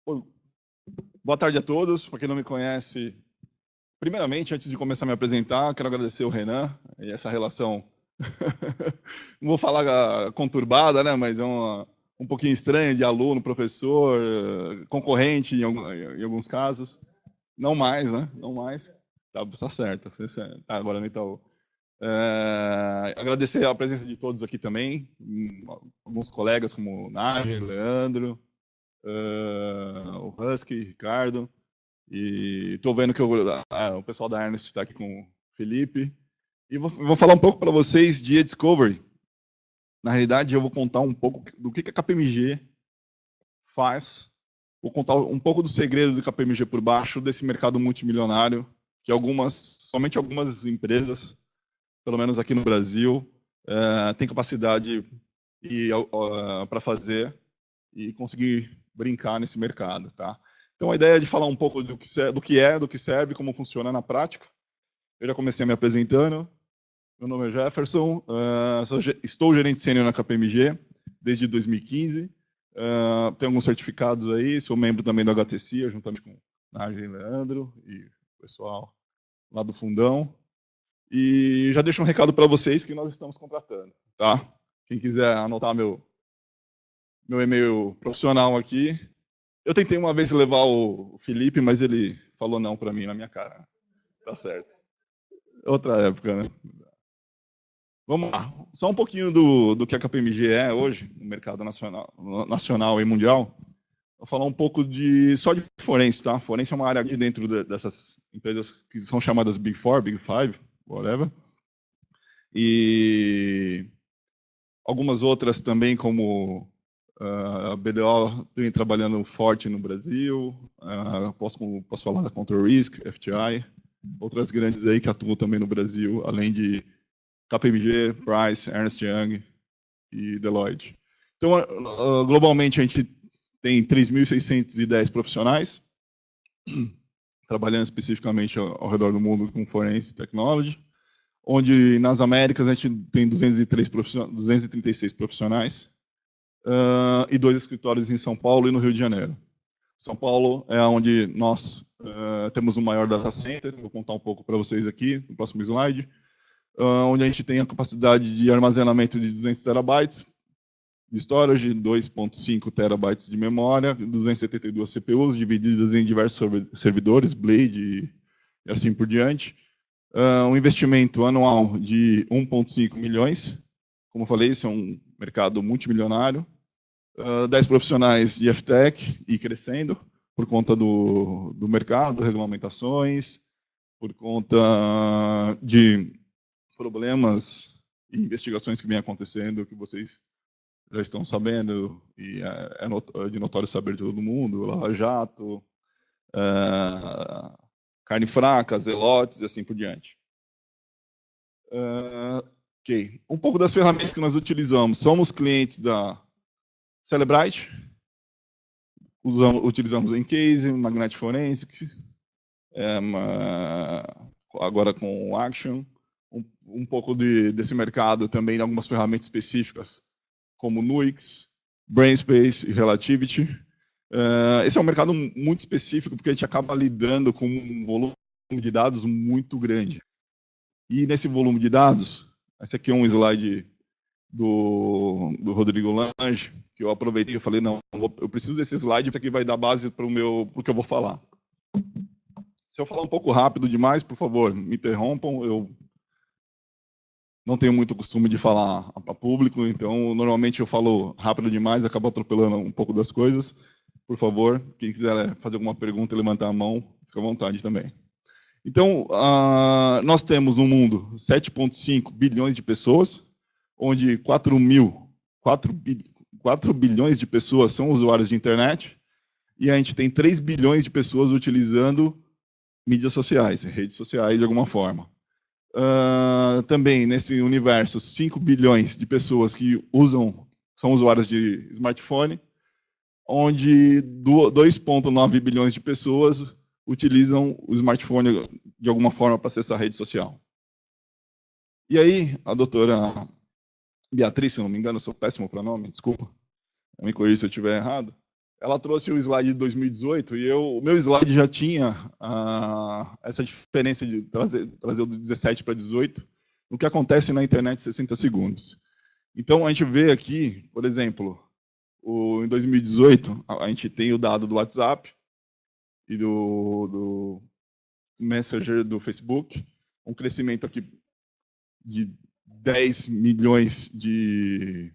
Bom, boa tarde a todos. Para quem não me conhece, primeiramente, antes de começar a me apresentar, quero agradecer o Renan e essa relação, não vou falar conturbada, né, mas é um pouquinho estranha de aluno, professor, concorrente em alguns casos. Não mais, né? Não mais. Tá certo. Tá agora no Itaú. Agradecer a presença de todos aqui também, alguns colegas como Nagel, Leandro, o Husky, Ricardo, e estou vendo que o pessoal da Ernest está aqui com o Felipe, e vou falar um pouco para vocês de e-discovery. Na realidade, eu vou contar um pouco do que a KPMG faz, vou contar um pouco do segredo do KPMG por baixo desse mercado multimilionário, que somente algumas empresas, pelo menos aqui no Brasil, têm capacidade para fazer e conseguir brincar nesse mercado, tá? Então, a ideia é de falar um pouco do que serve, como funciona na prática. Eu já comecei me apresentando. Meu nome é Jefferson, estou gerente sênior na KPMG desde 2015. Tenho alguns certificados aí, sou membro também do HTC, juntamente com Nagel e Leandro e o pessoal lá do fundão. E já deixo um recado para vocês que nós estamos contratando, tá? Quem quiser anotar meu e-mail profissional aqui. Eu tentei uma vez levar o Felipe, mas ele falou não para mim na minha cara. Tá certo. Outra época, né? Vamos lá. Só um pouquinho do que a KPMG é hoje, no mercado nacional e mundial. Vou falar um pouco só de forense, tá? Forense é uma área de dentro dessas empresas que são chamadas Big Four, Big Five, whatever. E algumas outras também, como a BDO vem trabalhando forte no Brasil, posso falar da Control Risk, FTI, outras grandes aí que atuam também no Brasil, além de KPMG, Price, Ernst Young e Deloitte. Então, globalmente, a gente tem 3.610 profissionais, trabalhando especificamente ao redor do mundo com Forense Technology, onde nas Américas a gente tem 236 profissionais, e 2 escritórios em São Paulo e no Rio de Janeiro. São Paulo é onde nós temos o maior data center, vou contar um pouco para vocês aqui no próximo slide, onde a gente tem a capacidade de armazenamento de 200 terabytes de storage, 2.5 terabytes de memória, 272 CPUs divididas em diversos servidores, Blade e assim por diante. Um investimento anual de 1,5 milhões. Como eu falei, esse é um mercado multimilionário. 10 profissionais de FTech e crescendo por conta do mercado, regulamentações, por conta de problemas e investigações que vêm acontecendo, que vocês já estão sabendo, e é de notório saber de todo mundo, Lava Jato, carne fraca, zelotes e assim por diante. Ok. Um pouco das ferramentas que nós utilizamos. Somos clientes da Cellebrite, utilizamos Encase, Magnetic Forensic, agora com o Action, um pouco desse mercado também, algumas ferramentas específicas, como Nuix, Brainspace e Relativity. Esse é um mercado muito específico, porque a gente acaba lidando com um volume de dados muito grande. E nesse volume de dados, esse aqui é um slide do Rodrigo Lange, que eu aproveitei e falei, não, eu preciso desse slide, isso aqui vai dar base para o que eu vou falar. Se eu falar um pouco rápido demais, por favor, me interrompam, eu não tenho muito costume de falar a público, então normalmente eu falo rápido demais, acabo atropelando um pouco das coisas. Por favor, quem quiser fazer alguma pergunta e levantar a mão, fica à vontade também. Então, nós temos no mundo 7,5 bilhões de pessoas, onde 4 bilhões de pessoas são usuários de internet, e a gente tem 3 bilhões de pessoas utilizando mídias sociais, redes sociais de alguma forma. Também, nesse universo, 5 bilhões de pessoas que são usuários de smartphone, onde 2,9 bilhões de pessoas utilizam o smartphone de alguma forma para acessar a rede social. E aí, a doutora Beatriz, se não me engano, eu sou péssimo para nome, desculpa, me corrija se eu estiver errado, ela trouxe o slide de 2018 e o meu slide já tinha essa diferença de trazer o do 17 para 18, o que acontece na internet em 60 segundos. Então, a gente vê aqui, por exemplo, em 2018, a gente tem o dado do WhatsApp e do Messenger do Facebook, um crescimento aqui de 10 milhões de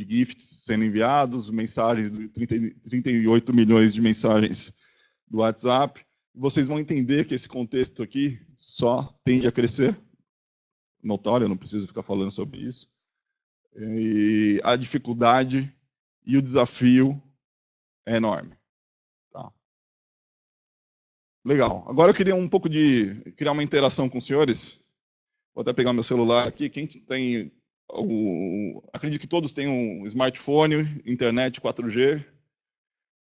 gifts sendo enviados, mensagens, 38 milhões de mensagens do WhatsApp. Vocês vão entender que esse contexto aqui só tende a crescer. Notório, não preciso ficar falando sobre isso. E a dificuldade e o desafio é enorme. Tá. Legal. Agora eu queria um pouco de criar uma interação com os senhores. Vou até pegar meu celular aqui. Quem tem... acredito que todos têm um smartphone, internet 4G.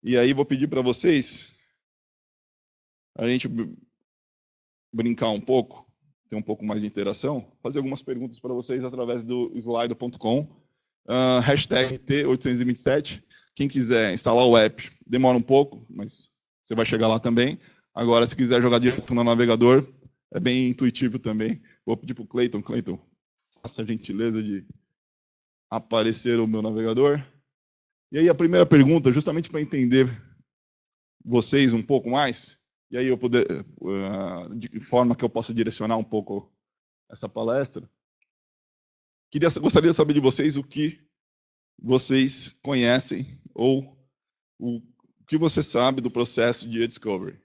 E aí vou pedir para vocês a gente brincar um pouco, ter um pouco mais de interação, fazer algumas perguntas para vocês através do slido.com, hashtag T827. Quem quiser instalar o app, demora um pouco, mas você vai chegar lá também. Agora, se quiser jogar direto no navegador, é bem intuitivo também. Vou pedir para o Cleiton. Cleiton, faça a gentileza de aparecer o meu navegador. E aí a primeira pergunta, justamente para entender vocês um pouco mais, e aí eu poder, de forma que eu possa direcionar um pouco essa palestra, gostaria de saber de vocês o que vocês conhecem ou o que você sabe do processo de e-discovery.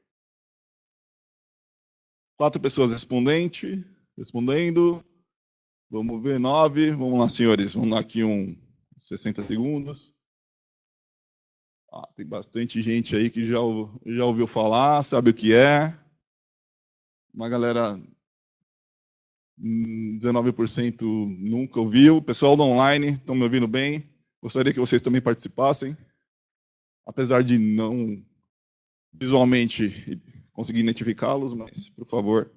4 pessoas respondendo. Vamos ver, 9. Vamos lá, senhores. Vamos lá aqui 60 segundos. Tem bastante gente aí que já ouviu falar, sabe o que é. Uma galera, 19% nunca ouviu. Pessoal do online, estão me ouvindo bem? Gostaria que vocês também participassem. Apesar de não visualmente conseguir identificá-los, mas, por favor,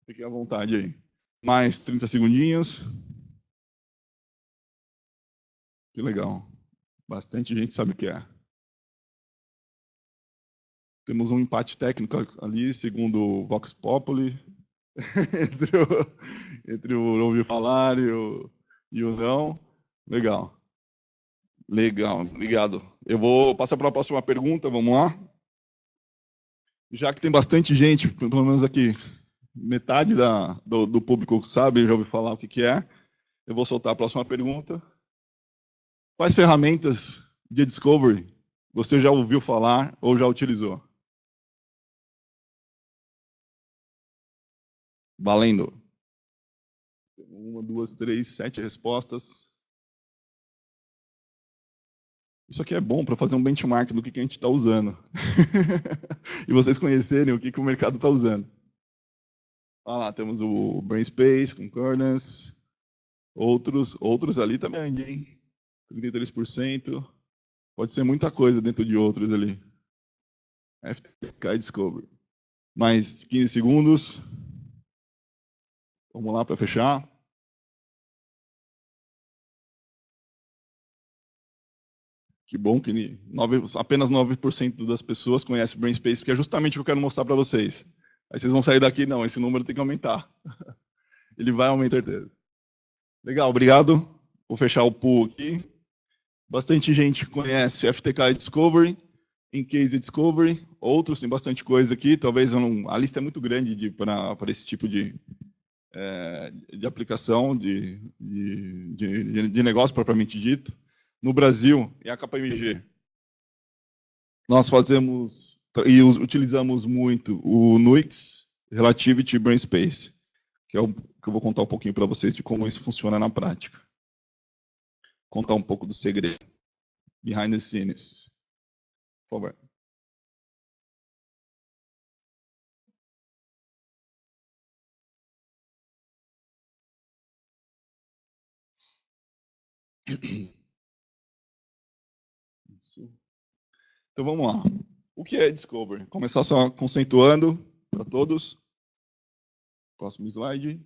fiquem à vontade aí. Mais 30 segundinhos. Que legal. Bastante gente sabe o que é. Temos um empate técnico ali, segundo o Vox Populi, entre o ouvir falar e o não. Legal. Legal, obrigado. Eu vou passar para a próxima pergunta, vamos lá. Já que tem bastante gente, pelo menos aqui, metade do público sabe, já ouviu falar o que é, eu vou soltar a próxima pergunta. Quais ferramentas de discovery você já ouviu falar ou já utilizou? Valendo. 1, 2, 3, 7 respostas. Isso aqui é bom para fazer um benchmark do que a gente está usando. E vocês conhecerem o que o mercado está usando. Olha lá, temos o Brainspace, Concordance, outros ali também, hein? 33%. Pode ser muita coisa dentro de outros ali. FTK Discovery. Mais 15 segundos. Vamos lá para fechar. Que bom que apenas 9% das pessoas conhecem o Brainspace, que é justamente o que eu quero mostrar para vocês. Aí vocês vão sair daqui, não, esse número tem que aumentar. Ele vai aumentar, certeza. Legal, obrigado. Vou fechar o pool aqui. Bastante gente conhece FTK Discovery, In-Case Discovery, outros, tem bastante coisa aqui. Talvez a lista é muito grande para esse tipo de aplicação, de negócio propriamente dito. No Brasil, é a KPMG. Nós fazemos e utilizamos muito o Nuix, Relativity e Brainspace, que é o que eu vou contar um pouquinho para vocês de como isso funciona na prática. Contar um pouco do segredo, behind the scenes. Por favor. Isso. Então vamos lá. O que é Discovery? Começar só conceituando para todos. Próximo slide.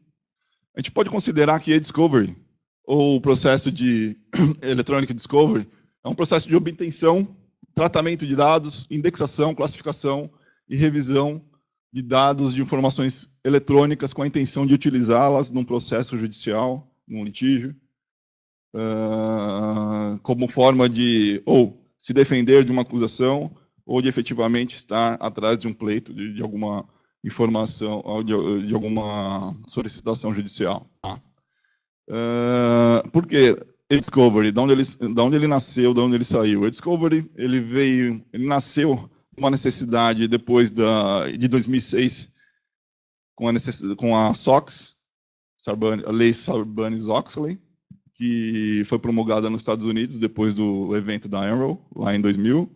A gente pode considerar que e-discovery, ou o processo de electronic discovery, é um processo de obtenção tratamento de dados, indexação, classificação e revisão de dados de informações eletrônicas com a intenção de utilizá-las num processo judicial, num litígio, como forma de ou se defender de uma acusação ou de efetivamente estar atrás de um pleito de alguma informação ou de alguma solicitação judicial. Por quê? Discovery, de onde ele nasceu, de onde ele saiu. O Discovery, ele nasceu uma necessidade depois de 2006, com a SOX, a Lei Sarbanes-Oxley, que foi promulgada nos Estados Unidos depois do evento da Enron, lá em 2000,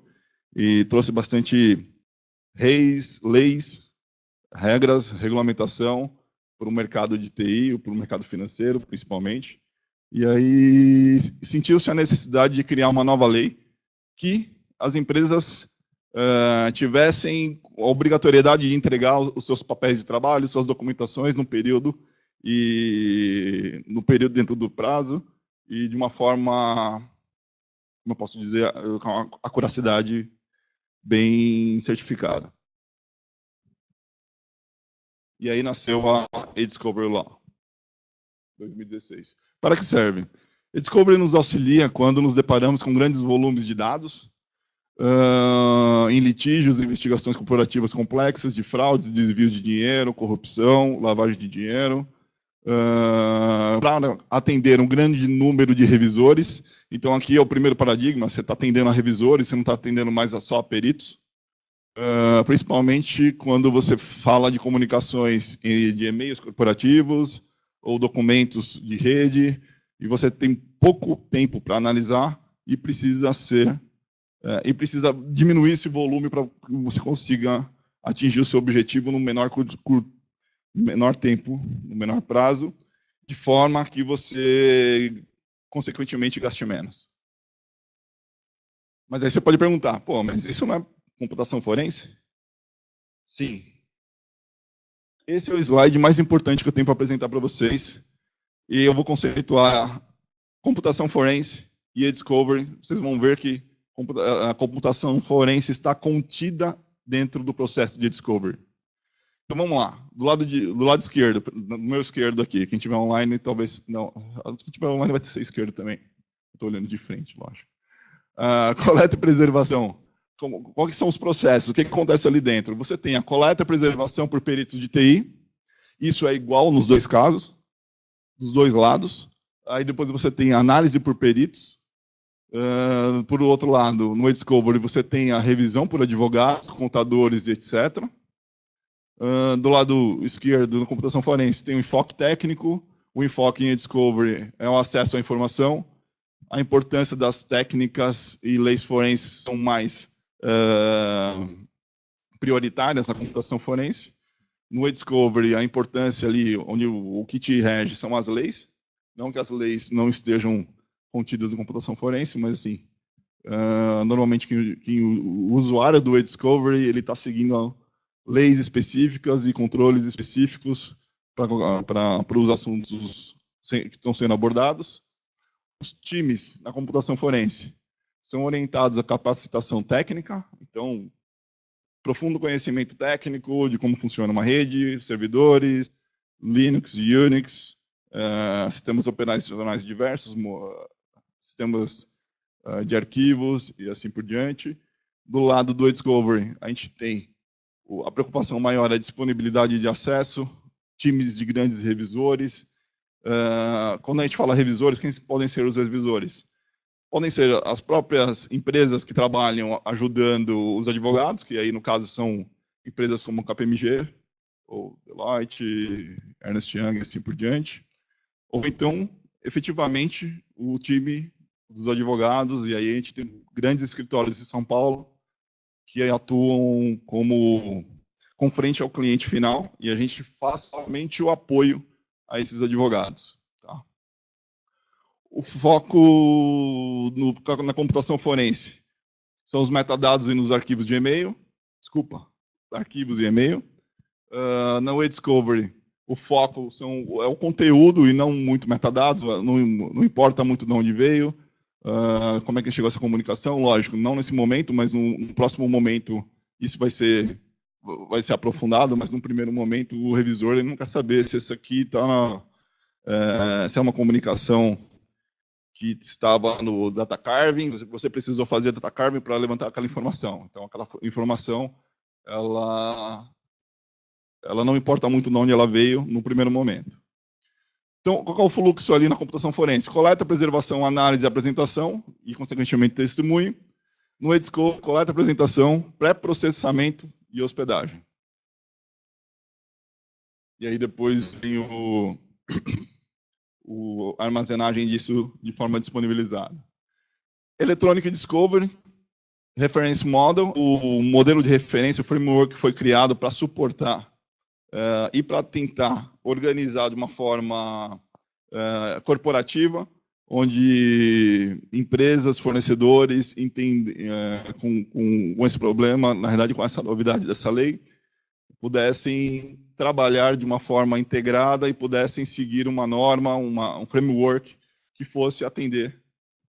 e trouxe bastante leis, regras, regulamentação para o mercado de TI, para o mercado financeiro, principalmente. E aí sentiu-se a necessidade de criar uma nova lei que as empresas tivessem a obrigatoriedade de entregar os seus papéis de trabalho, suas documentações no período dentro do prazo e de uma forma, como eu posso dizer, com a acuracidade bem certificada. E aí nasceu a eDiscovery Law, 2016. Para que serve? A eDiscovery nos auxilia quando nos deparamos com grandes volumes de dados, em litígios, investigações corporativas complexas de fraudes, desvio de dinheiro, corrupção, lavagem de dinheiro, para atender um grande número de revisores. Então, aqui é o primeiro paradigma, você está atendendo a revisores, você não está atendendo mais só a peritos. Principalmente quando você fala de comunicações de e-mails corporativos ou documentos de rede, e você tem pouco tempo para analisar e precisa diminuir esse volume para que você consiga atingir o seu objetivo no menor tempo, no menor prazo, de forma que você, consequentemente, gaste menos. Mas aí você pode perguntar, pô, mas isso não é computação forense? Sim. Esse é o slide mais importante que eu tenho para apresentar para vocês. E eu vou conceituar computação forense e eDiscovery. Vocês vão ver que a computação forense está contida dentro do processo de eDiscovery. Então vamos lá. Do lado esquerdo, no meu esquerdo aqui, quem tiver online, talvez... Não, quem tiver online vai ter ser esquerdo também. Estou olhando de frente, lógico. Coleta e preservação. Quais são os processos? O que acontece ali dentro? Você tem a coleta e preservação por peritos de TI. Isso é igual nos dois casos, dos dois lados. Aí depois você tem a análise por peritos. Por outro lado, no eDiscovery, você tem a revisão por advogados, contadores, etc. Do lado esquerdo, na computação forense, tem o enfoque técnico. O enfoque em eDiscovery é o acesso à informação. A importância das técnicas e leis forenses são mais prioritárias na computação forense. No eDiscovery, a importância ali, onde o que te rege são as leis. Não que as leis não estejam contidas na computação forense, mas assim, normalmente o usuário do eDiscovery ele está seguindo leis específicas e controles específicos para os assuntos que estão sendo abordados. Os times na computação forense são orientados à capacitação técnica, então, profundo conhecimento técnico de como funciona uma rede, servidores, Linux, Unix, sistemas operacionais diversos, sistemas de arquivos e assim por diante. Do lado do eDiscovery, a gente tem a preocupação maior é a disponibilidade de acesso, times de grandes revisores. Quando a gente fala revisores, quem podem ser os revisores? Podem ser as próprias empresas que trabalham ajudando os advogados, que aí, no caso, são empresas como KPMG, ou Deloitte, Ernst Young, e assim por diante. Ou então, efetivamente, o time dos advogados, e aí a gente tem grandes escritórios em São Paulo, que atuam com frente ao cliente final, e a gente faz somente o apoio a esses advogados. Tá? O foco na computação forense são os metadados e nos arquivos de e-mail. Desculpa, arquivos e e-mail. Na eDiscovery, o foco é o conteúdo e não muito metadados, não importa muito de onde veio. Como é que chegou essa comunicação? Lógico, não nesse momento, mas no próximo momento isso vai ser aprofundado, mas no primeiro momento o revisor ele não quer saber se isso aqui está se é uma comunicação que estava no data carving, você precisou fazer data carving para levantar aquela informação. Então, aquela informação, ela não importa muito de onde ela veio no primeiro momento. Então, qual é o fluxo ali na computação forense? Coleta, preservação, análise, apresentação e, consequentemente, testemunho. No Edscope, coleta, apresentação, pré-processamento e hospedagem. E aí depois vem a armazenagem disso de forma disponibilizada. Electronic Discovery, Reference Model, o modelo de referência, o framework foi criado para suportar e para tentar organizar de uma forma corporativa, onde empresas, fornecedores entendem com esse problema, na verdade com essa novidade dessa lei, pudessem trabalhar de uma forma integrada e pudessem seguir uma norma, um framework que fosse atender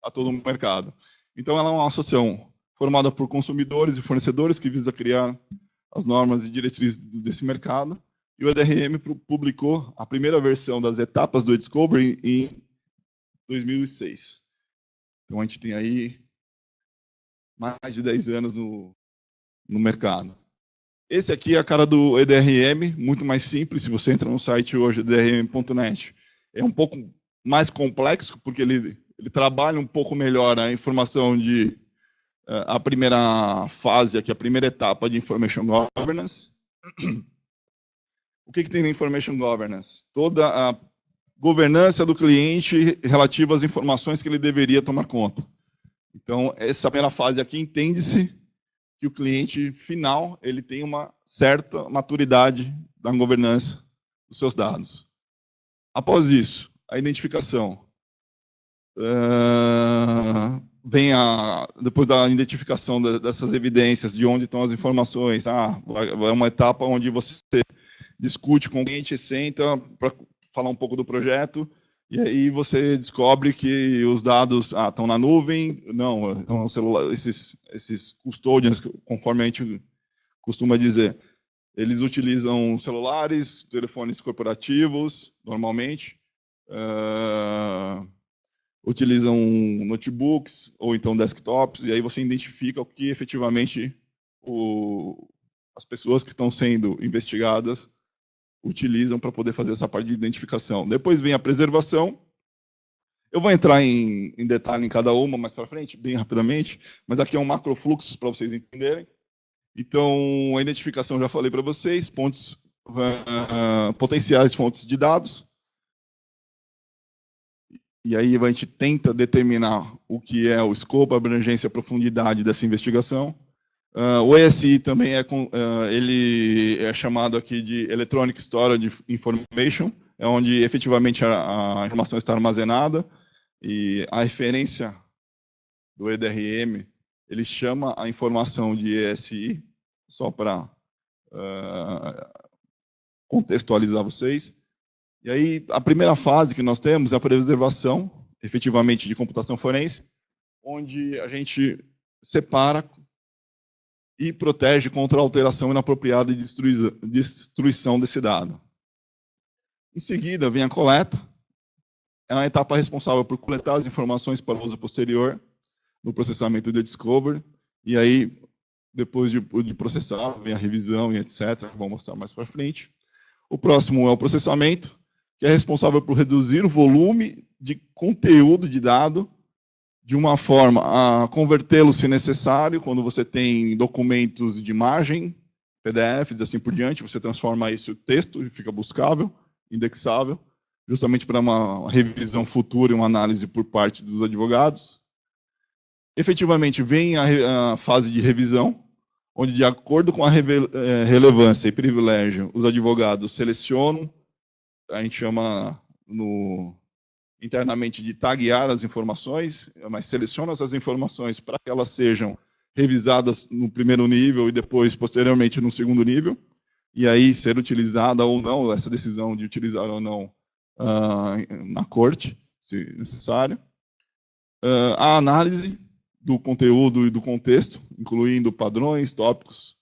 a todo o mercado. Então, ela é uma associação formada por consumidores e fornecedores que visa criar as normas e diretrizes desse mercado. E o EDRM publicou a primeira versão das etapas do Discovery em 2006. Então, a gente tem aí mais de 10 anos no mercado. Esse aqui é a cara do EDRM, muito mais simples. Se você entra no site hoje, edrm.net, é um pouco mais complexo, porque ele trabalha um pouco melhor a informação de a primeira fase, aqui, a primeira etapa de Information Governance. O que tem na Information Governance? Toda a governança do cliente relativa às informações que ele deveria tomar conta. Então, essa primeira fase aqui, entende-se que o cliente final ele tem uma certa maturidade da governança dos seus dados. Após isso, a identificação. Vem depois da identificação dessas evidências, de onde estão as informações. É uma etapa onde você discute com o cliente, senta para falar um pouco do projeto, e aí você descobre que os dados estão na nuvem, não, estão no celular, esses custodians, conforme a gente costuma dizer, eles utilizam celulares, telefones corporativos, normalmente, utilizam notebooks ou então desktops, e aí você identifica o que efetivamente as pessoas que estão sendo investigadas utilizam para poder fazer essa parte de identificação. Depois vem a preservação. Eu vou entrar em detalhe em cada uma mais para frente, bem rapidamente, mas aqui é um macrofluxo para vocês entenderem. Então, a identificação, já falei para vocês, potenciais fontes de dados. E aí a gente tenta determinar o que é o escopo, a abrangência, a profundidade dessa investigação. O ESI também ele é chamado aqui de Electronic Storage Information, é onde efetivamente a informação está armazenada, e a referência do EDRM, ele chama a informação de ESI, só para contextualizar vocês. E aí, a primeira fase que nós temos é a preservação, efetivamente, de computação forense, onde a gente separa e protege contra a alteração inapropriada e destruição desse dado. Em seguida, vem a coleta. É uma etapa responsável por coletar as informações para uso posterior no processamento de discovery. E aí, depois de processar, vem a revisão e etc. Vou mostrar mais para frente. O próximo é o processamento, que é responsável por reduzir o volume de conteúdo de dado de uma forma a convertê-lo, se necessário, quando você tem documentos de imagem, PDFs, assim por diante, você transforma isso em texto e fica buscável, indexável, justamente para uma revisão futura e uma análise por parte dos advogados. Efetivamente, vem a fase de revisão, onde, de acordo com a relevância e privilégio, os advogados selecionam, a gente chama internamente de taguear as informações, mas seleciona essas informações para que elas sejam revisadas no primeiro nível e depois, posteriormente, no segundo nível, e aí ser utilizada ou não, essa decisão de utilizar ou não na corte, se necessário. A análise do conteúdo e do contexto, incluindo padrões, tópicos,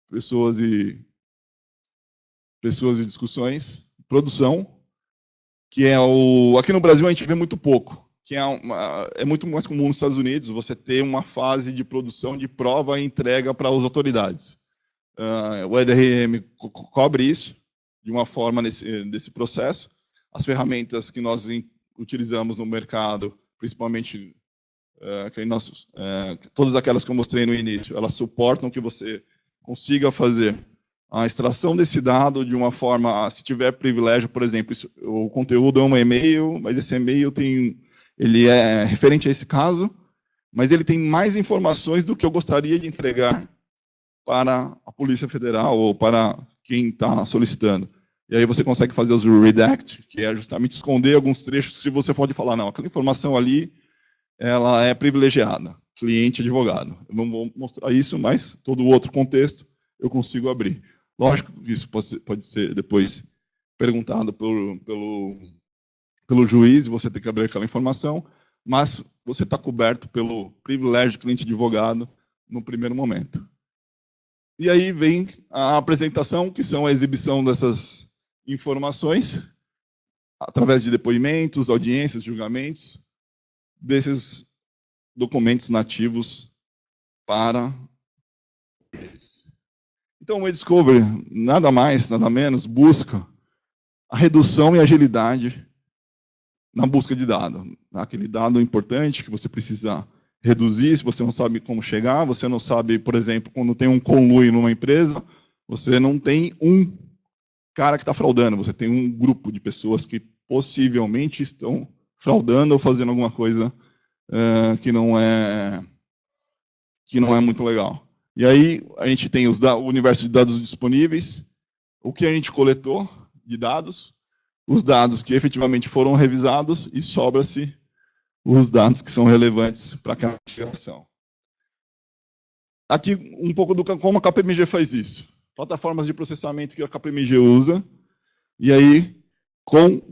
pessoas e discussões. Produção, que é aqui no Brasil a gente vê muito pouco, que é muito mais comum nos Estados Unidos você ter uma fase de produção de prova e entrega para as autoridades. O EDRM cobre isso de uma forma desse processo. As ferramentas que nós utilizamos no mercado, principalmente todas aquelas que eu mostrei no início, elas suportam que você consiga fazer a extração desse dado de uma forma, se tiver privilégio, por exemplo, o conteúdo é um e-mail, mas esse e-mail ele é referente a esse caso, mas ele tem mais informações do que eu gostaria de entregar para a Polícia Federal ou para quem está solicitando. E aí você consegue fazer os redact, que é justamente esconder alguns trechos, se você pode falar, não, aquela informação ali, ela é privilegiada, cliente advogado. Eu não vou mostrar isso, mas todo o outro contexto eu consigo abrir. Lógico que isso pode ser depois perguntado pelo juiz, você tem que abrir aquela informação, mas você está coberto pelo privilégio de cliente advogado no primeiro momento. E aí vem a apresentação, que são a exibição dessas informações, através de depoimentos, audiências, julgamentos, desses documentos nativos para eles. Então, o eDiscovery, nada mais, nada menos, busca a redução e agilidade na busca de dado. Aquele dado importante que você precisa reduzir, se você não sabe como chegar, você não sabe, por exemplo, quando tem um conluio numa empresa, você não tem um cara que está fraudando, você tem um grupo de pessoas que possivelmente estão fraudando ou fazendo alguma coisa que não é muito legal. E aí a gente tem o universo de dados disponíveis, o que a gente coletou de dados, os dados que efetivamente foram revisados e sobra-se os dados que são relevantes para aquela investigação. Aqui um pouco do como a KPMG faz isso. Plataformas de processamento que a KPMG usa, e aí como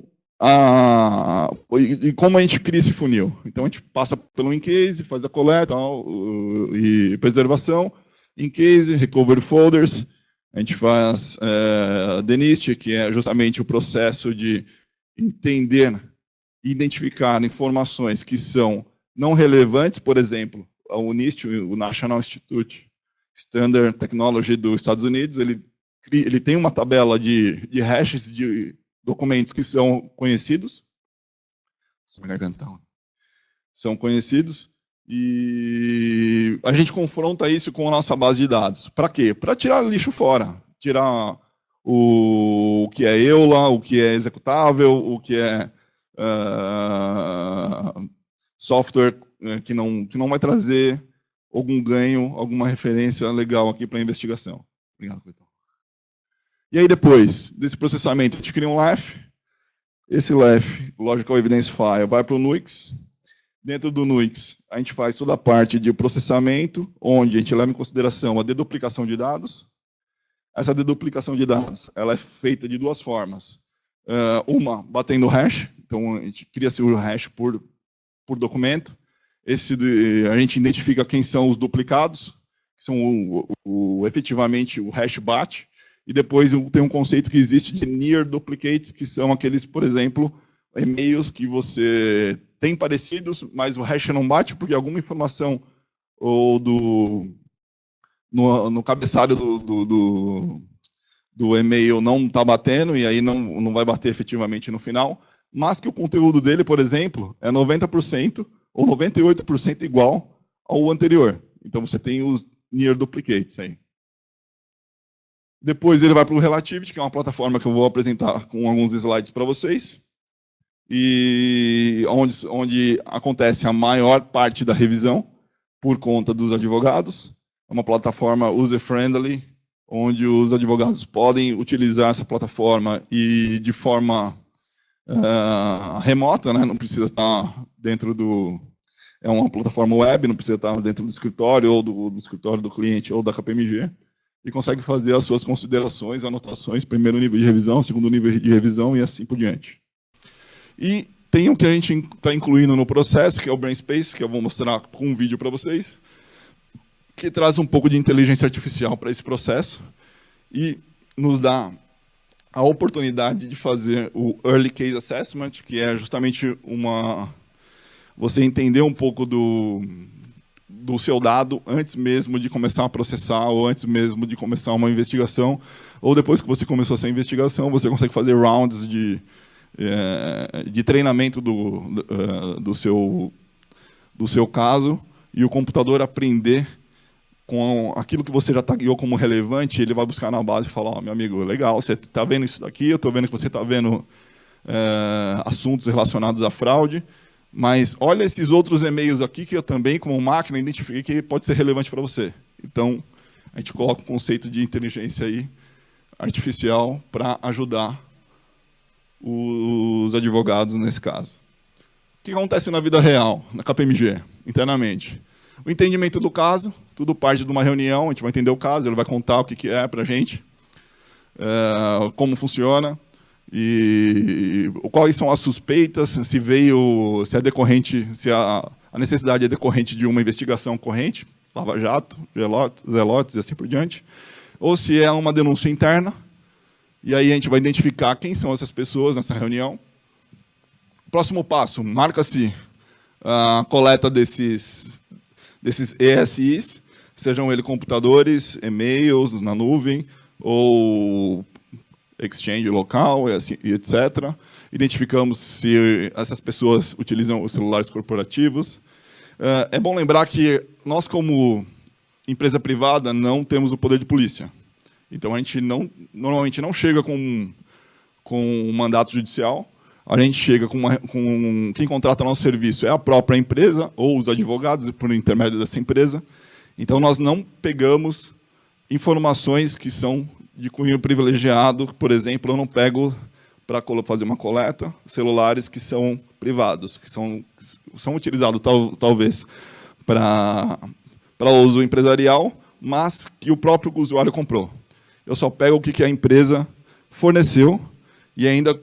a gente cria esse funil. Então a gente passa pelo in-case, faz a coleta e preservação, in-case, recovery folders, a gente faz DNIST, que é justamente o processo de entender e identificar informações que são não relevantes, por exemplo, o NIST, o National Institute Standard Technology dos Estados Unidos, ele tem uma tabela de hashes de documentos que são conhecidos, são conhecidos, e a gente confronta isso com a nossa base de dados. Para quê? Para tirar lixo fora, tirar o que é EULA, o que é executável, o que é software que não vai trazer algum ganho, alguma referência legal aqui para a investigação. Obrigado, Coitão. E aí, depois desse processamento, a gente cria um LEF. Esse LEF, Logical Evidence File, vai para o NUIX. Dentro do NUIX, a gente faz toda a parte de processamento, onde a gente leva em consideração a deduplicação de dados. Essa deduplicação de dados ela é feita de duas formas. Uma, batendo hash. Então, a gente cria-se o hash por documento. A gente identifica quem são os duplicados, que são efetivamente o hash bate. E depois tem um conceito que existe de near duplicates, que são aqueles, por exemplo, e-mails que você tem parecidos, mas o hash não bate porque alguma informação ou no cabeçalho do e-mail não está batendo, e aí não vai bater efetivamente no final, mas que o conteúdo dele, por exemplo, é 90% ou 98% igual ao anterior. Então você tem os near duplicates aí. Depois ele vai para o Relativity, que é uma plataforma que eu vou apresentar com alguns slides para vocês, e onde acontece a maior parte da revisão por conta dos advogados. É uma plataforma user-friendly, onde os advogados podem utilizar essa plataforma e de forma remota, né? Não precisa estar dentro do... É uma plataforma web, não precisa estar dentro do escritório, ou do escritório do cliente, ou da KPMG, e consegue fazer as suas considerações, anotações, primeiro nível de revisão, segundo nível de revisão e assim por diante. E tem o que a gente está incluindo no processo, que é o Brainspace, que eu vou mostrar com um vídeo para vocês, que traz um pouco de inteligência artificial para esse processo e nos dá a oportunidade de fazer o Early Case Assessment, que é justamente você entender um pouco do seu dado antes mesmo de começar a processar, ou antes mesmo de começar uma investigação, ou depois que você começou essa investigação, você consegue fazer rounds de treinamento do seu caso, e o computador aprender com aquilo que você já tagueou como relevante, ele vai buscar na base e falar, meu amigo, legal, você está vendo isso daqui, eu estou vendo que você está vendo assuntos relacionados à fraude, mas olha esses outros e-mails aqui que eu também, como máquina, identifiquei que pode ser relevante para você. Então, a gente coloca o conceito de inteligência aí, artificial para ajudar os advogados nesse caso. O que acontece na vida real, na KPMG, internamente? O entendimento do caso, tudo parte de uma reunião, a gente vai entender o caso, ele vai contar o que é para a gente, como funciona, e quais são as suspeitas, se é decorrente, se a necessidade é decorrente de uma investigação corrente, Lava Jato, Zelotes e assim por diante, ou se é uma denúncia interna, e aí a gente vai identificar quem são essas pessoas nessa reunião. Próximo passo, marca-se a coleta desses ESIs, sejam eles computadores, e-mails na nuvem, ou exchange local, e etc. Identificamos se essas pessoas utilizam os celulares corporativos. É bom lembrar que nós, como empresa privada, não temos o poder de polícia. Então, a gente normalmente não chega com um mandato judicial, a gente chega com quem contrata nosso serviço é a própria empresa ou os advogados por intermédio dessa empresa. Então, nós não pegamos informações que são de cunho privilegiado. Por exemplo, eu não pego para fazer uma coleta celulares que são privados, que são utilizados talvez para uso empresarial, mas que o próprio usuário comprou. Eu só pego o que a empresa forneceu e ainda,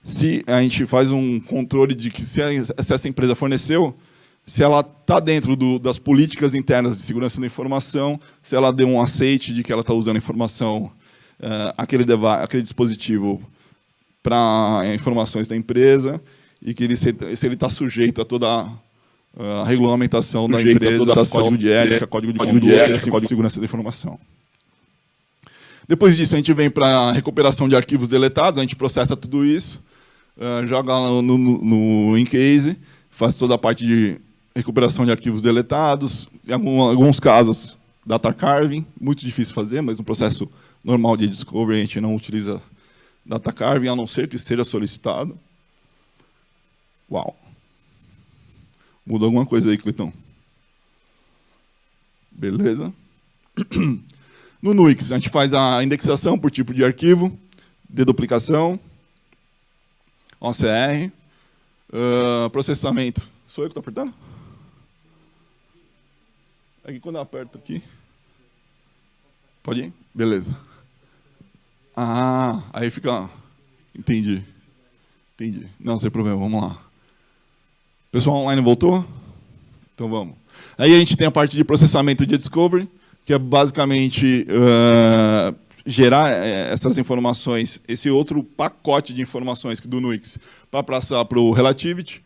se a gente faz um controle de que se essa empresa forneceu, se ela está dentro das políticas internas de segurança da informação, se ela deu um aceite de que ela está usando a informação, aquele dispositivo para informações da empresa, e que se ele está sujeito a toda a regulamentação da empresa, código de ética, código de conduta e assim, segurança da informação. Depois disso, a gente vem para a recuperação de arquivos deletados, a gente processa tudo isso, joga no in-case, faz toda a parte de recuperação de arquivos deletados, em alguns casos, data carving, muito difícil fazer, mas no processo normal de discovery a gente não utiliza data carving, a não ser que seja solicitado. Uau! Mudou alguma coisa aí, Cleiton? Beleza? No Nuix, a gente faz a indexação por tipo de arquivo, deduplicação, OCR, processamento. Sou eu que estou apertando? É que quando eu aperto aqui... Pode ir? Beleza. Ah, aí fica... Entendi. Não, sem problema, vamos lá. O pessoal online voltou? Então vamos. Aí a gente tem a parte de processamento de discovery, que é basicamente gerar essas informações, esse outro pacote de informações do Nuix, para passar para o Relativity.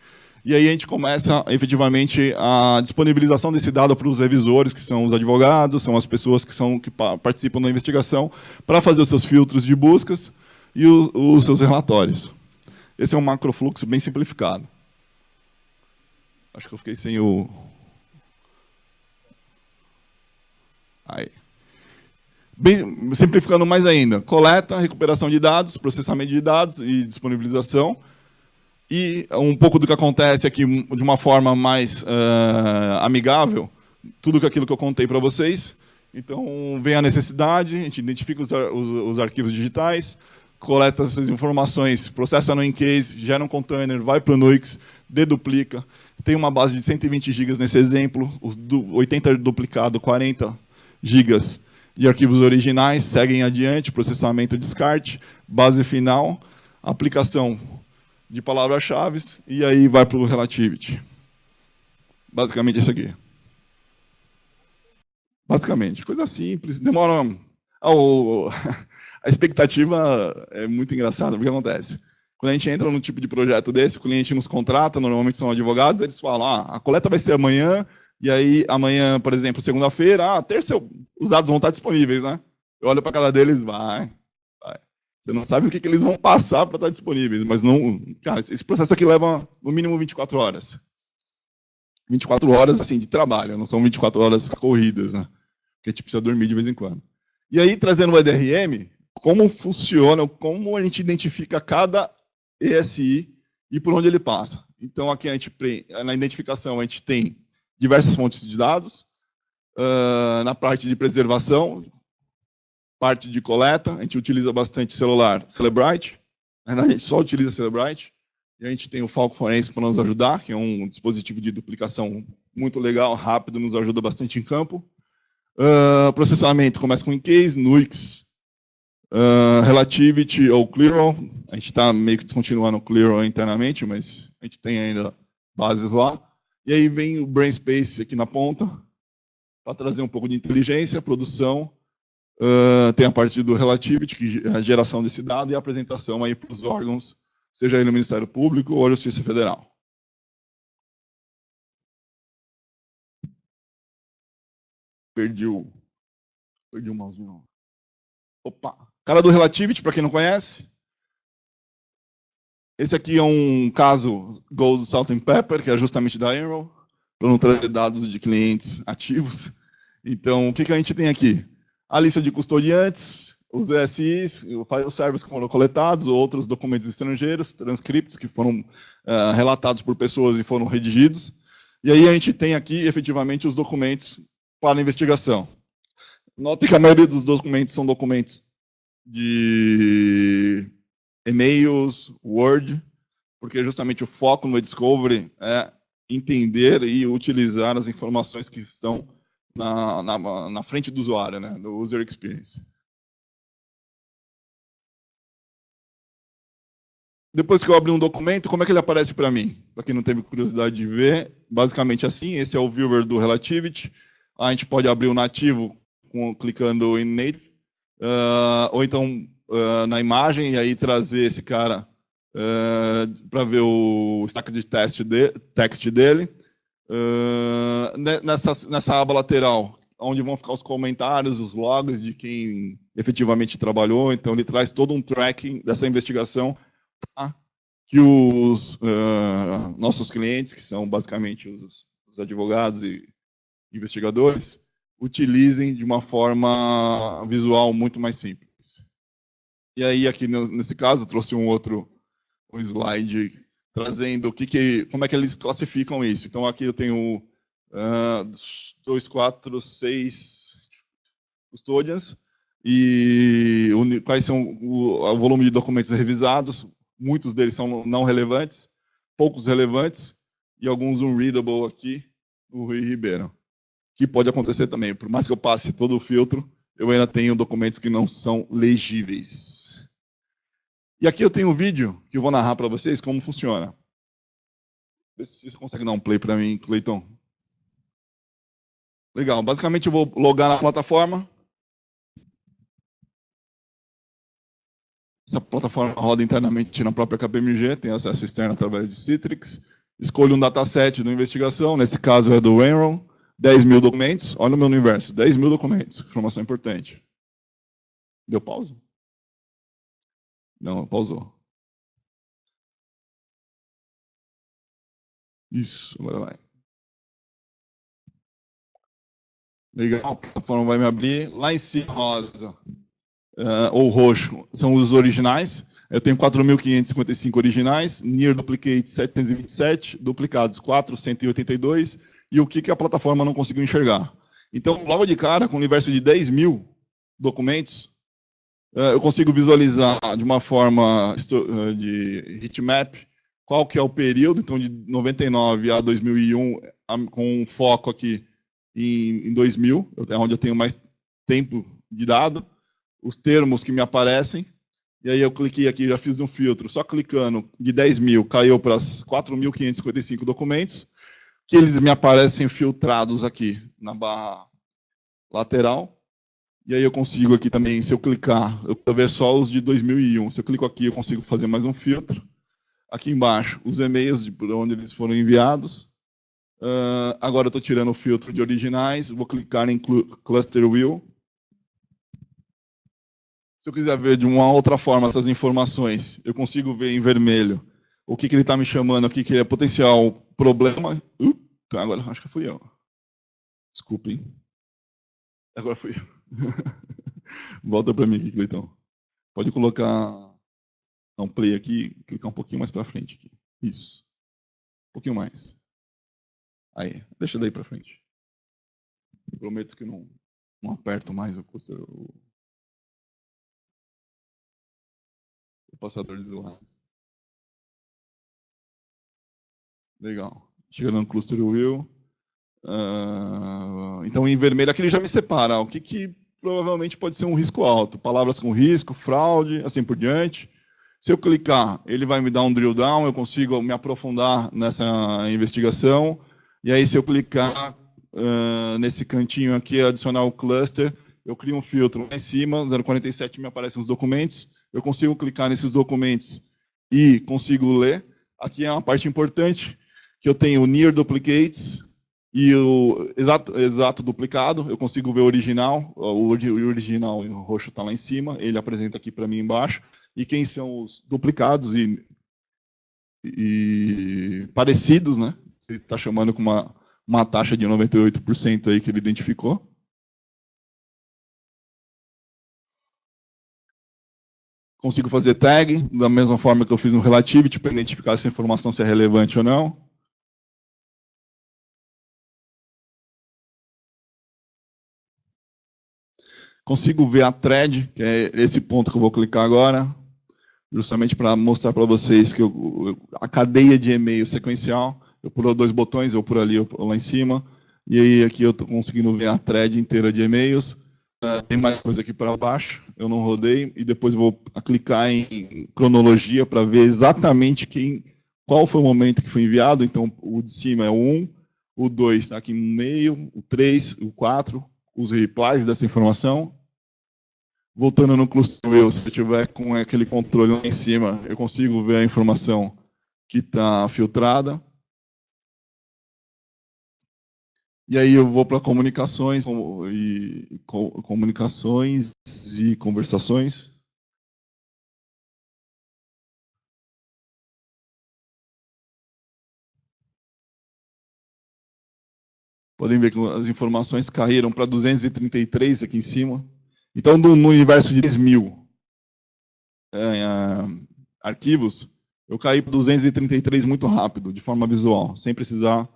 E aí a gente começa, efetivamente, a disponibilização desse dado para os revisores, que são os advogados, são as pessoas que participam da investigação, para fazer os seus filtros de buscas e os seus relatórios. Esse é um macrofluxo bem simplificado. Acho que eu fiquei sem o... Aí. Bem, simplificando mais ainda, coleta, recuperação de dados, processamento de dados e disponibilização. E um pouco do que acontece aqui de uma forma mais amigável, tudo aquilo que eu contei para vocês. Então, vem a necessidade, a gente identifica os arquivos digitais, coleta essas informações, processa no in-case, gera um container, vai para o Nuix, deduplica. Tem uma base de 120 GB nesse exemplo, 80 duplicado, 40 GB de arquivos originais, seguem adiante, processamento, descarte, base final, aplicação de palavras-chave, e aí vai para o Relativity. Basicamente isso aqui. Basicamente, coisa simples, demora... A expectativa é muito engraçada, porque acontece. Quando a gente entra num tipo de projeto desse, o cliente nos contrata, normalmente são advogados, eles falam, a coleta vai ser amanhã, e aí amanhã, por exemplo, segunda-feira, terça, os dados vão estar disponíveis, né? Eu olho para a cara deles, vai. Você não sabe o que eles vão passar para estar disponíveis, mas não... Cara, esse processo aqui leva, no mínimo, 24 horas. 24 horas, assim, de trabalho, não são 24 horas corridas, né? Porque a gente precisa dormir de vez em quando. E aí, trazendo o EDRM, como funciona, como a gente identifica cada ESI e por onde ele passa. Então, aqui na identificação, a gente tem diversas fontes de dados. Na parte de preservação, parte de coleta, a gente utiliza bastante celular Cellebrite. A gente só utiliza Cellebrite. E a gente tem o Falco Forense para nos ajudar, que é um dispositivo de duplicação muito legal, rápido, nos ajuda bastante em campo. Processamento começa com Incase, Nuix, Relativity ou Clearall. A gente está meio que descontinuando o Clearall internamente, mas a gente tem ainda bases lá. E aí vem o Brainspace aqui na ponta, para trazer um pouco de inteligência, produção. Tem a parte do Relativity, que é a geração desse dado, e a apresentação aí para os órgãos, seja aí no Ministério Público ou a Justiça Federal. Perdi o mousezinho. Opa! Cara do Relativity, para quem não conhece. Esse aqui é um caso Gold, Salt and Pepper, que é justamente da Enroll, para não trazer dados de clientes ativos. Então, o que a gente tem aqui? A lista de custodiantes, os ESIs, o file servers que foram coletados, outros documentos estrangeiros, transcripts que foram relatados por pessoas e foram redigidos. E aí a gente tem aqui, efetivamente, os documentos para a investigação. Notem que a maioria dos documentos são documentos de e-mails, Word, porque justamente o foco no Discovery é entender e utilizar as informações que estão na frente do usuário, né, do User Experience. Depois que eu abri um documento, como é que ele aparece para mim? Para quem não teve curiosidade de ver, basicamente assim, esse é o viewer do Relativity. A gente pode abrir o nativo clicando em Native, ou então na imagem, e aí trazer esse cara para ver o stack de text dele. Nessa aba lateral, onde vão ficar os comentários, os logs de quem efetivamente trabalhou. Então, ele traz todo um tracking dessa investigação para que os nossos clientes, que são basicamente os advogados e investigadores, utilizem de uma forma visual muito mais simples. E aí, aqui nesse caso, eu trouxe um slide trazendo como é que eles classificam isso. Então, aqui eu tenho 2, 4, 6 custodians, e quais são o volume de documentos revisados. Muitos deles são não relevantes, poucos relevantes, e alguns unreadable aqui, no Rui Ribeiro. Que pode acontecer também. Por mais que eu passe todo o filtro, eu ainda tenho documentos que não são legíveis. E aqui eu tenho um vídeo que eu vou narrar para vocês como funciona. Vê se você consegue dar um play para mim, Cleiton. Legal. Basicamente, eu vou logar na plataforma. Essa plataforma roda internamente na própria KPMG, tem acesso externo através de Citrix. Escolho um dataset da investigação, nesse caso é do Enron. 10.000 documentos, olha o meu universo, 10.000 documentos, informação importante. Deu pausa? Não, pausou. Isso, agora vai. Legal, a plataforma vai me abrir. Lá em cima, rosa ou roxo, são os originais. Eu tenho 4.555 originais, near duplicate 727, duplicados 482, e o que a plataforma não conseguiu enxergar. Então, logo de cara, com um universo de 10.000 documentos, eu consigo visualizar de uma forma de heatmap qual que é o período, então de 99 a 2001, com um foco aqui em 2000, é onde eu tenho mais tempo de dado, os termos que me aparecem, E aí eu cliquei aqui, já fiz um filtro, só clicando de 10 mil, caiu para 4.555 documentos, que eles me aparecem filtrados aqui na barra lateral. E aí eu consigo aqui também, se eu clicar, eu vou ver só os de 2001. Se eu clico aqui, eu consigo fazer mais um filtro. Aqui embaixo, os e-mails de onde eles foram enviados. Agora eu estou tirando o filtro de originais, vou clicar em Cluster View. Se eu quiser ver de uma outra forma essas informações, eu consigo ver em vermelho o que ele está me chamando aqui, que é potencial problema. Agora acho que fui eu. Desculpem. Agora fui eu. Volta para mim aqui, Cleitão. Pode colocar um play aqui, clicar um pouquinho mais para frente. Aqui. Isso. Um pouquinho mais. Aí, deixa daí para frente. Prometo que não aperto mais o passador de slides. Legal. Chegando no cluster view. Então, em vermelho, aqui ele já me separa. O que provavelmente pode ser um risco alto. Palavras com risco, fraude, assim por diante. Se eu clicar, ele vai me dar um drill down, eu consigo me aprofundar nessa investigação. E aí, se eu clicar nesse cantinho aqui, adicionar o cluster, eu crio um filtro lá em cima, 047 me aparecem os documentos, eu consigo clicar nesses documentos e consigo ler. Aqui é uma parte importante, que eu tenho o near duplicates e o exato duplicado, eu consigo ver o original, o original o roxo está lá em cima, ele apresenta aqui para mim embaixo, e quem são os duplicados e parecidos, né? Ele está chamando com uma taxa de 98% aí que ele identificou. Consigo fazer tag, da mesma forma que eu fiz no Relativity, para identificar se a informação se é relevante ou não. Consigo ver a thread, que é esse ponto que eu vou clicar agora, justamente para mostrar para vocês que a cadeia de e-mail sequencial, eu pulo 2 botões, eu por ali, eu lá em cima, e aí aqui eu estou conseguindo ver a thread inteira de e-mails. Tem mais coisa aqui para baixo, eu não rodei, e depois vou clicar em cronologia para ver exatamente qual foi o momento que foi enviado. Então, o de cima é o 1, o 2 está aqui no meio, o 3, o 4, os replies dessa informação. Voltando no cluster view, se eu tiver com aquele controle lá em cima, eu consigo ver a informação que está filtrada. E aí eu vou para comunicações e conversações. Podem ver que as informações caíram para 233 aqui em cima. Então, no universo de 10.000 arquivos, eu caí para 233 muito rápido, de forma visual, sem precisar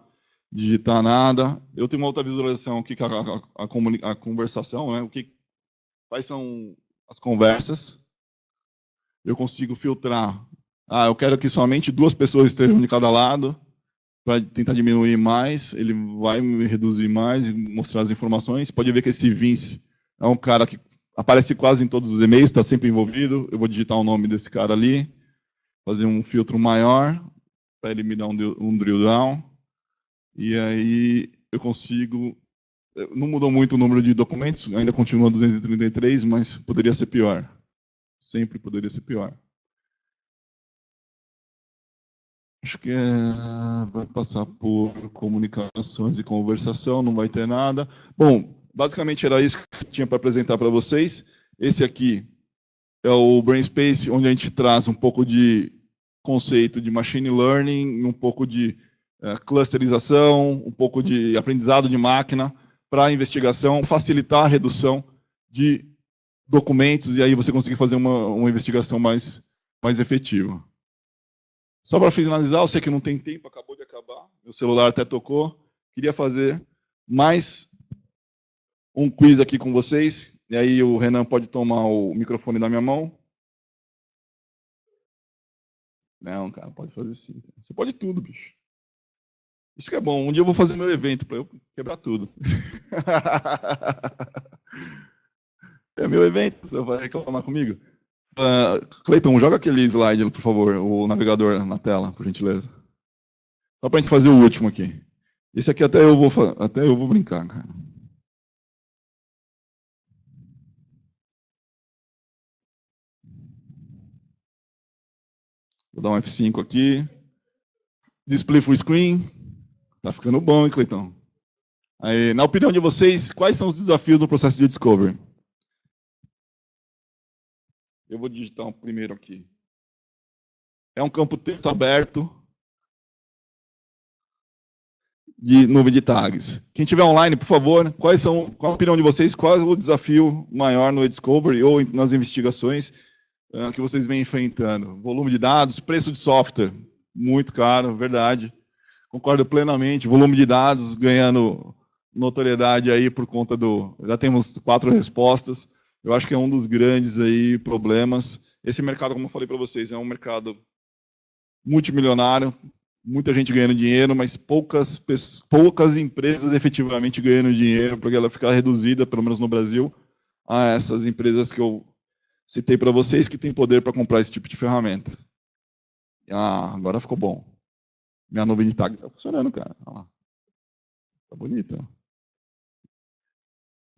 digitar nada. Eu tenho uma outra visualização aqui, que é a conversação, né? Quais são as conversas. Eu consigo filtrar. Eu quero que somente 2 pessoas estejam de cada lado, para tentar diminuir mais. Ele vai me reduzir mais e mostrar as informações. Pode ver que esse Vince é um cara que aparece quase em todos os e-mails, está sempre envolvido. Eu vou digitar o nome desse cara ali, fazer um filtro maior, para ele me dar um drill down. E aí eu consigo... Não mudou muito o número de documentos, ainda continua 233, mas poderia ser pior. Sempre poderia ser pior. Acho que vai passar por comunicações e conversação, não vai ter nada. Bom, basicamente era isso que eu tinha para apresentar para vocês. Esse aqui é o Brainspace, onde a gente traz um pouco de conceito de machine learning, um pouco de clusterização, um pouco de aprendizado de máquina para a investigação, facilitar a redução de documentos e aí você conseguir fazer uma investigação mais efetiva. Só para finalizar, eu sei que não tem tempo, acabou de acabar, meu celular até tocou. Queria fazer mais um quiz aqui com vocês, e aí o Renan pode tomar o microfone da minha mão. Não, cara, pode fazer sim. Você pode tudo, bicho. Isso que é bom, um dia eu vou fazer meu evento para eu quebrar tudo. É meu evento, você vai reclamar comigo? Cleiton, joga aquele slide, por favor, o navegador na tela, por gentileza. Só para a gente fazer o último aqui. Esse aqui até eu vou brincar, cara. Vou dar um F5 aqui. Display full screen. Tá ficando bom, hein, Cleitão? Aí, na opinião de vocês, quais são os desafios do processo de discovery? Eu vou digitar um primeiro aqui. É um campo texto aberto de nuvem de tags. Quem tiver online, por favor, qual a opinião de vocês? Qual é o desafio maior no e-discovery ou nas investigações que vocês vêm enfrentando? Volume de dados, preço de software, muito caro, verdade. Concordo plenamente. Volume de dados ganhando notoriedade aí por conta do... Já temos 4 respostas. Eu acho que é um dos grandes aí problemas. Esse mercado, como eu falei para vocês, é um mercado multimilionário, muita gente ganhando dinheiro, mas poucas empresas efetivamente ganhando dinheiro, porque ela fica reduzida, pelo menos no Brasil, a essas empresas que eu citei para vocês, que têm poder para comprar esse tipo de ferramenta. Ah, agora ficou bom. Minha nuvem de tag está funcionando, cara. Tá bonita.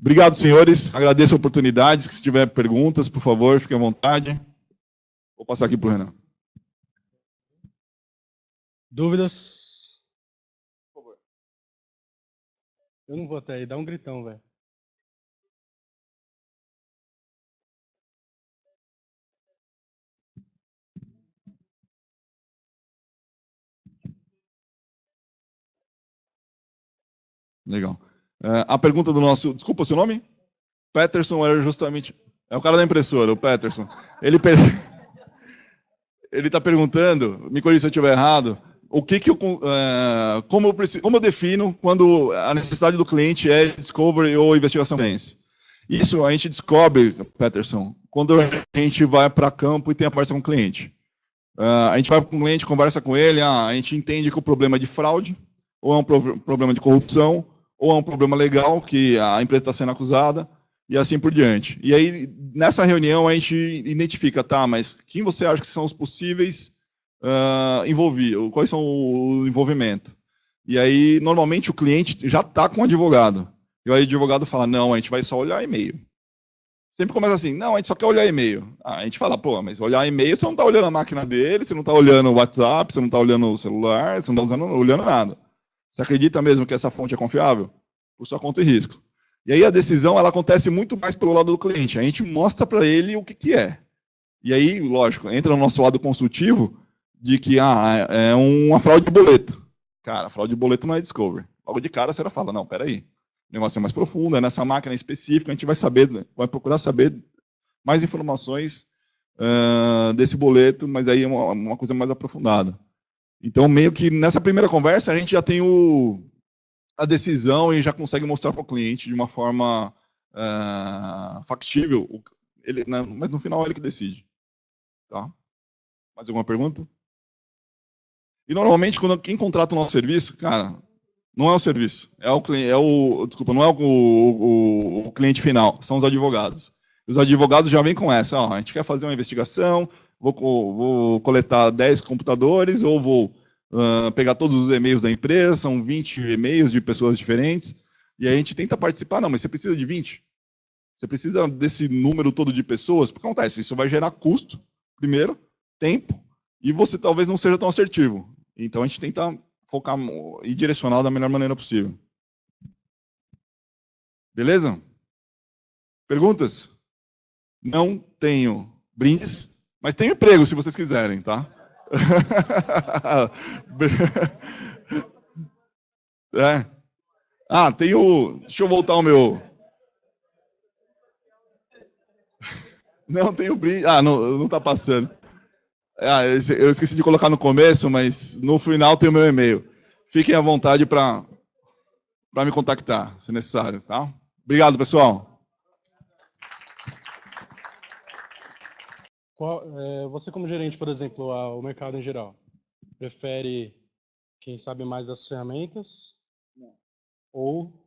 Obrigado, senhores. Agradeço a oportunidade. Se tiver perguntas, por favor, fique à vontade. Vou passar aqui para o Renan. Dúvidas? Por favor. Eu não vou até aí, dá um gritão, velho. Legal. A pergunta do nosso... Desculpa, o seu nome? Peterson era justamente... É o cara da impressora, o Peterson. Ele está perguntando, me corrija se eu estiver errado, o que eu, como eu defino quando a necessidade do cliente é discovery ou investigação forense. Isso a gente descobre, Peterson, quando a gente vai para campo e tem a conversa com o cliente. A gente vai com o cliente, conversa com ele, a gente entende que o problema é de fraude, ou é um problema de corrupção, ou é um problema legal que a empresa está sendo acusada, e assim por diante. E aí, nessa reunião, a gente identifica, tá, mas quem você acha que são os possíveis envolvidos? Quais são o envolvimento? E aí, normalmente, o cliente já está com o advogado. E aí o advogado fala, não, a gente vai só olhar e-mail. Sempre começa assim, não, a gente só quer olhar e-mail. A gente fala, pô, mas olhar e-mail, você não está olhando a máquina dele, você não está olhando o WhatsApp, você não está olhando o celular, você não está olhando nada. Você acredita mesmo que essa fonte é confiável? Por sua conta e risco. E aí a decisão ela acontece muito mais pelo lado do cliente. A gente mostra para ele o que é. E aí, lógico, entra no nosso lado consultivo de que é uma fraude de boleto. Cara, fraude de boleto não é discovery. Logo de cara você fala, não, peraí. O negócio é mais profundo, é nessa máquina específica, a gente vai saber, vai procurar saber mais informações desse boleto, mas aí é uma coisa mais aprofundada. Então, meio que nessa primeira conversa, a gente já tem a decisão e já consegue mostrar para o cliente de uma forma factível, mas no final é ele que decide. Tá? Mais alguma pergunta? E normalmente, quando quem contrata o nosso serviço, cara, não é o serviço, desculpa, não é o cliente final, são os advogados. Os advogados já vêm com essa, ó, a gente quer fazer uma investigação, vou coletar 10 computadores ou vou pegar todos os e-mails da empresa, são 20 e-mails de pessoas diferentes, e a gente tenta participar, não, mas você precisa de 20? Você precisa desse número todo de pessoas? Porque acontece, isso vai gerar custo, primeiro, tempo, e você talvez não seja tão assertivo. Então a gente tenta focar e direcionar da melhor maneira possível. Beleza? Perguntas? Não tenho brindes, mas tenho emprego se vocês quiserem, tá? Tenho. Deixa eu voltar ao meu. Não tenho brinde. Não tá passando. Eu esqueci de colocar no começo, mas no final tem o meu e-mail. Fiquem à vontade para me contactar, se necessário, tá? Obrigado, pessoal. Você como gerente, por exemplo, o mercado em geral, prefere quem sabe mais das ferramentas? Não. Ou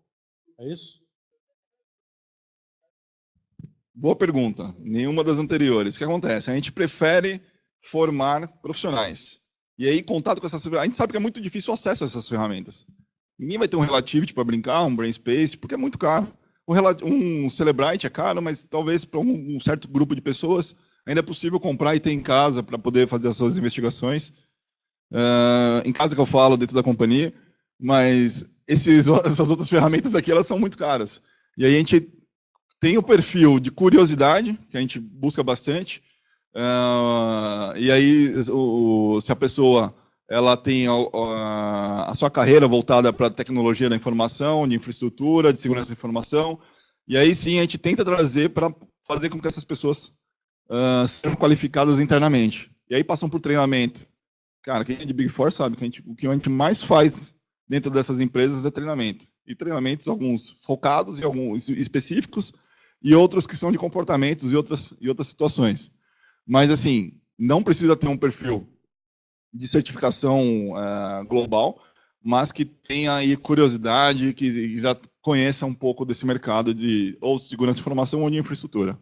é isso? Boa pergunta. Nenhuma das anteriores. O que acontece? A gente prefere formar profissionais. E aí, contato com essas ferramentas. A gente sabe que é muito difícil o acesso a essas ferramentas. Ninguém vai ter um Relativity para brincar, um Brainspace, porque é muito caro. Um Celebrite é caro, mas talvez para um certo grupo de pessoas ainda é possível comprar e ter em casa para poder fazer as suas investigações. Em casa que eu falo, dentro da companhia. Mas essas outras ferramentas aqui, elas são muito caras. E aí a gente tem o perfil de curiosidade, que a gente busca bastante. E aí, se a pessoa ela tem a sua carreira voltada para a tecnologia da informação, de infraestrutura, de segurança da informação, e aí sim a gente tenta trazer para fazer com que essas pessoas sejam qualificadas internamente. E aí passam por treinamento. Cara, quem é de Big Four sabe que o que a gente mais faz dentro dessas empresas é treinamento. E treinamentos, alguns focados e alguns específicos, e outros que são de comportamentos e outras situações. Mas, assim, não precisa ter um perfil de certificação global, mas que tenha aí curiosidade, que já conheça um pouco desse mercado de ou segurança de informação ou de infraestrutura.